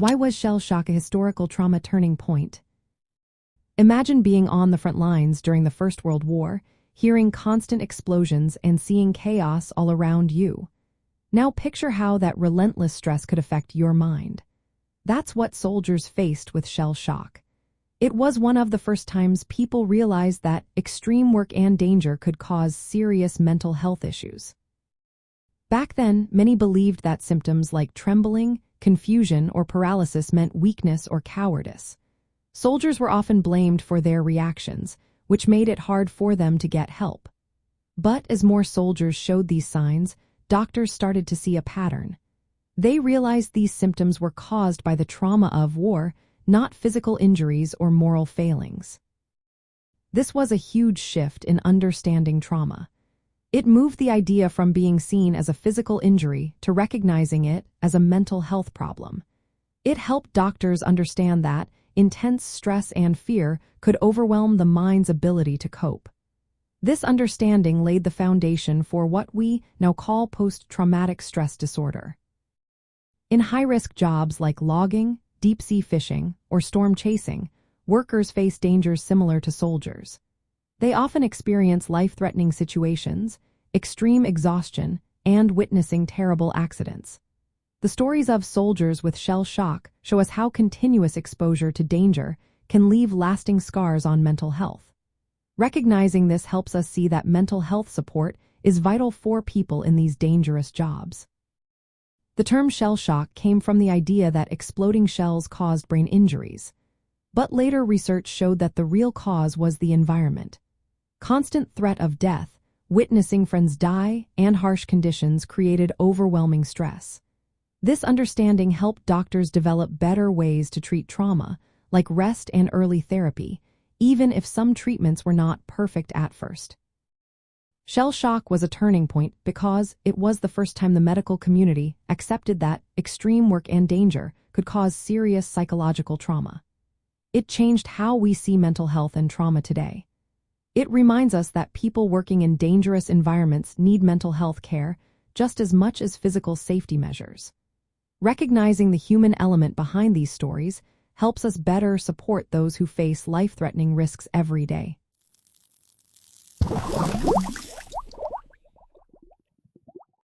Why was shell shock a historical trauma turning point? Imagine being on the front lines during the First World War, hearing constant explosions and seeing chaos all around you. Now picture how that relentless stress could affect your mind. That's what soldiers faced with shell shock. It was one of the first times people realized that extreme work and danger could cause serious mental health issues. Back then, many believed that symptoms like trembling, confusion, or paralysis meant weakness or cowardice. Soldiers were often blamed for their reactions, which made it hard for them to get help. But as more soldiers showed these signs, doctors started to see a pattern. They realized these symptoms were caused by the trauma of war, not physical injuries or moral failings. This was a huge shift in understanding trauma. It moved the idea from being seen as a physical injury to recognizing it as a mental health problem. It helped doctors understand that intense stress and fear could overwhelm the mind's ability to cope. This understanding laid the foundation for what we now call post-traumatic stress disorder. In high-risk jobs like logging, deep-sea fishing, or storm chasing, workers face dangers similar to soldiers. They often experience life-threatening situations, extreme exhaustion, and witnessing terrible accidents. The stories of soldiers with shell shock show us how continuous exposure to danger can leave lasting scars on mental health. Recognizing this helps us see that mental health support is vital for people in these dangerous jobs. The term shell shock came from the idea that exploding shells caused brain injuries. But later research showed that the real cause was the environment. Constant threat of death, witnessing friends die, and harsh conditions created overwhelming stress. This understanding helped doctors develop better ways to treat trauma, like rest and early therapy, even if some treatments were not perfect at first. Shell shock was a turning point because it was the first time the medical community accepted that extreme work and danger could cause serious psychological trauma. It changed how we see mental health and trauma today. It reminds us that people working in dangerous environments need mental health care just as much as physical safety measures. Recognizing the human element behind these stories helps us better support those who face life-threatening risks every day.